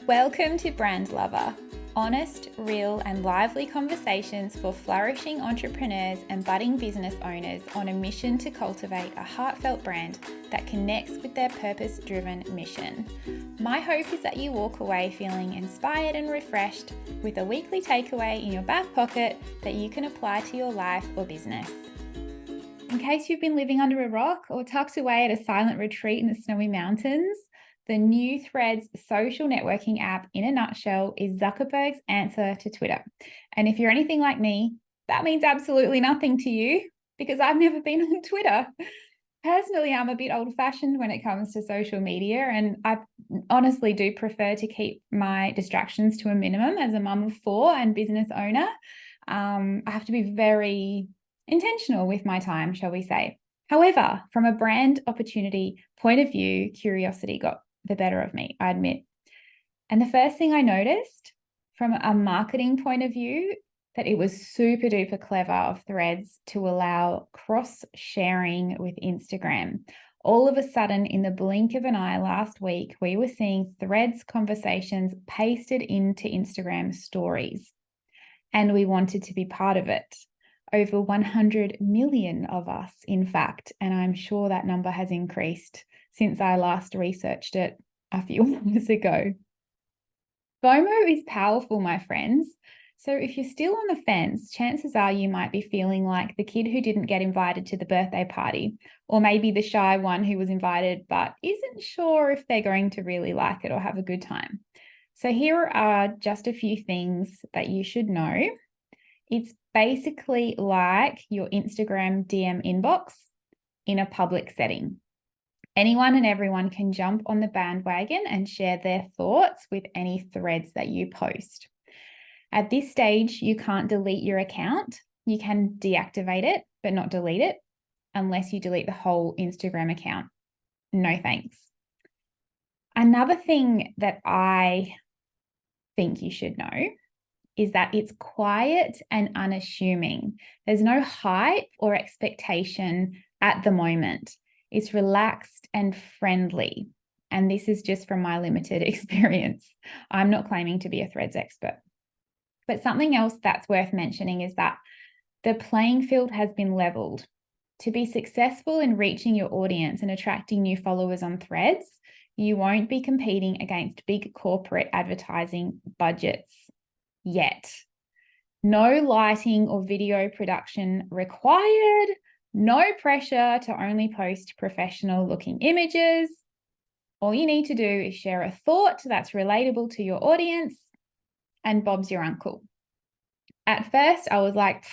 Welcome to Brand Lover, honest, real, and lively conversations for flourishing entrepreneurs and budding business owners on a mission to cultivate a heartfelt brand that connects with their purpose-driven mission. My hope is that you walk away feeling inspired and refreshed with a weekly takeaway in your back pocket that you can apply to your life or business. In case you've been living under a rock or tucked away at a silent retreat in the snowy mountains, the new Threads social networking app, in a nutshell, is Zuckerberg's answer to Twitter. And if you're anything like me, that means absolutely nothing to you because I've never been on Twitter. Personally, I'm a bit old-fashioned when it comes to social media, and I honestly do prefer to keep my distractions to a minimum as a mum of 4 and business owner. I have to be very intentional with my time, shall we say. However, from a brand opportunity point of view, curiosity got the better of me, I admit. And the first thing I noticed from a marketing point of view, that it was super duper clever of Threads to allow cross-sharing with Instagram. All of a sudden, in the blink of an eye last week, we were seeing Threads conversations pasted into Instagram stories. And we wanted to be part of it. Over 100 million of us, in fact, and I'm sure that number has increased since I last researched it a few years ago. FOMO is powerful, my friends. So if you're still on the fence, chances are you might be feeling like the kid who didn't get invited to the birthday party, or maybe the shy one who was invited but isn't sure if they're going to really like it or have a good time. So here are just a few things that you should know. It's basically like your Instagram DM inbox in a public setting. Anyone and everyone can jump on the bandwagon and share their thoughts with any threads that you post. At this stage, you can't delete your account. You can deactivate it, but not delete it, unless you delete the whole Instagram account. No thanks. Another thing that I think you should know is that it's quiet and unassuming. There's no hype or expectation at the moment. It's relaxed and friendly. And this is just from my limited experience. I'm not claiming to be a Threads expert. But something else that's worth mentioning is that the playing field has been leveled. To be successful in reaching your audience and attracting new followers on Threads, you won't be competing against big corporate advertising budgets yet. No lighting or video production required. No pressure to only post professional looking images. All you need to do is share a thought that's relatable to your audience, and Bob's your uncle. At first, I was like,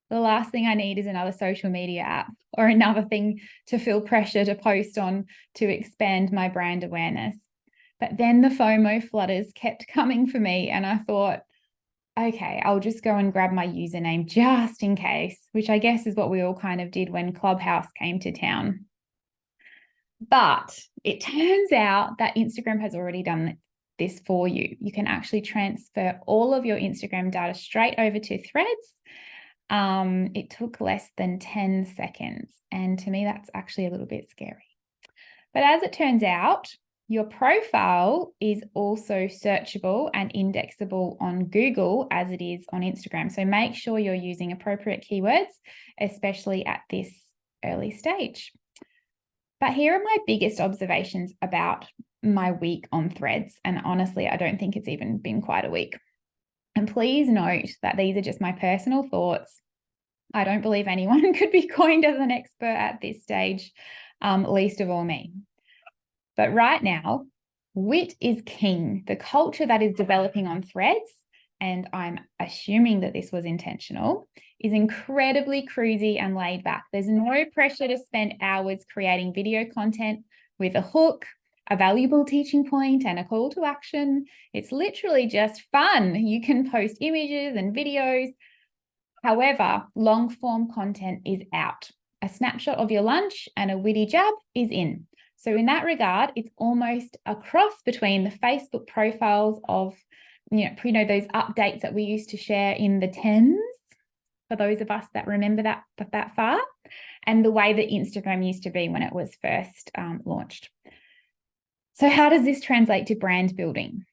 the last thing I need is another social media app or another thing to feel pressure to post on to expand my brand awareness. But then the FOMO flutters kept coming for me, and I thought, okay, I'll just go and grab my username just in case, which I guess is what we all kind of did when Clubhouse came to town. But it turns out that Instagram has already done this for you. You can actually transfer all of your Instagram data straight over to Threads. It took less than 10 seconds. And to me, that's actually a little bit scary. But as it turns out, your profile is also searchable and indexable on Google as it is on Instagram. So make sure you're using appropriate keywords, especially at this early stage. But here are my biggest observations about my week on Threads. And honestly, I don't think it's even been quite a week. And please note that these are just my personal thoughts. I don't believe anyone could be coined as an expert at this stage, least of all me. But right now, wit is king. The culture that is developing on Threads, and I'm assuming that this was intentional, is incredibly cruisy and laid back. There's no pressure to spend hours creating video content with a hook, a valuable teaching point, and a call to action. It's literally just fun. You can post images and videos. However, long form content is out. A snapshot of your lunch and a witty jab is in. So in that regard, it's almost a cross between the Facebook profiles of, those updates that we used to share in the tens, for those of us that remember that far, and the way that Instagram used to be when it was first launched. So how does this translate to brand building?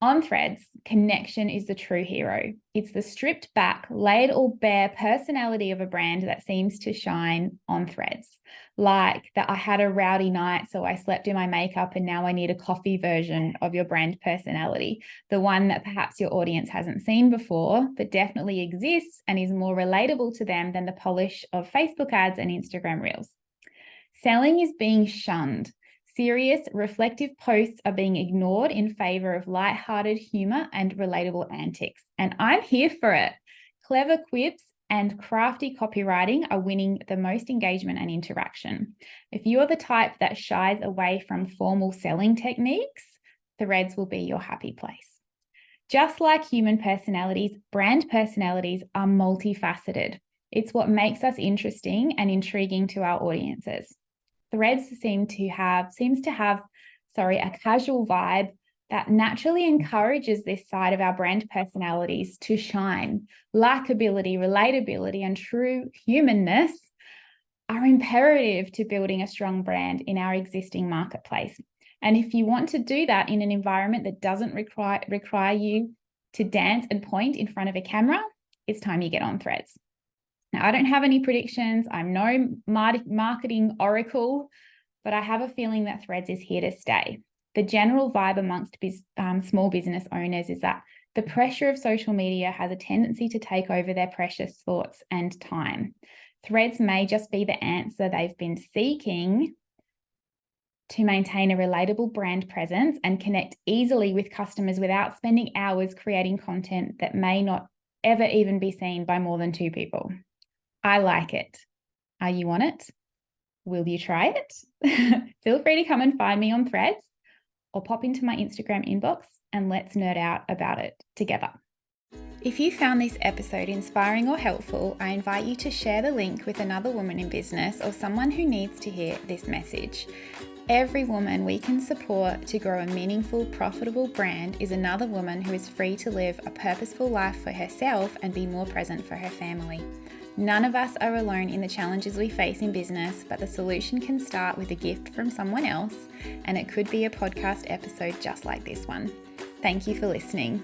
On Threads, connection is the true hero. It's the stripped back, laid all bare personality of a brand that seems to shine on Threads. Like that I had a rowdy night, so I slept in my makeup and now I need a coffee version of your brand personality. The one that perhaps your audience hasn't seen before, but definitely exists and is more relatable to them than the polish of Facebook ads and Instagram reels. Selling is being shunned. Serious, reflective posts are being ignored in favor of light-hearted humor and relatable antics. And I'm here for it. Clever quips and crafty copywriting are winning the most engagement and interaction. If you're the type that shies away from formal selling techniques, Threads will be your happy place. Just like human personalities, brand personalities are multifaceted. It's what makes us interesting and intriguing to our audiences. Threads seems to have a casual vibe that naturally encourages this side of our brand personalities to shine. Likability, relatability, and true humanness are imperative to building a strong brand in our existing marketplace. And if you want to do that in an environment that doesn't require you to dance and point in front of a camera, it's time you get on Threads. Now, I don't have any predictions. I'm no marketing oracle, but I have a feeling that Threads is here to stay. The general vibe amongst small business owners is that the pressure of social media has a tendency to take over their precious thoughts and time. Threads may just be the answer they've been seeking to maintain a relatable brand presence and connect easily with customers without spending hours creating content that may not ever even be seen by more than 2 people. I like it. Are you on it? Will you try it? Feel free to come and find me on Threads or pop into my Instagram inbox and let's nerd out about it together. If you found this episode inspiring or helpful, I invite you to share the link with another woman in business or someone who needs to hear this message. Every woman we can support to grow a meaningful, profitable brand is another woman who is free to live a purposeful life for herself and be more present for her family. None of us are alone in the challenges we face in business, but the solution can start with a gift from someone else, and it could be a podcast episode just like this one. Thank you for listening.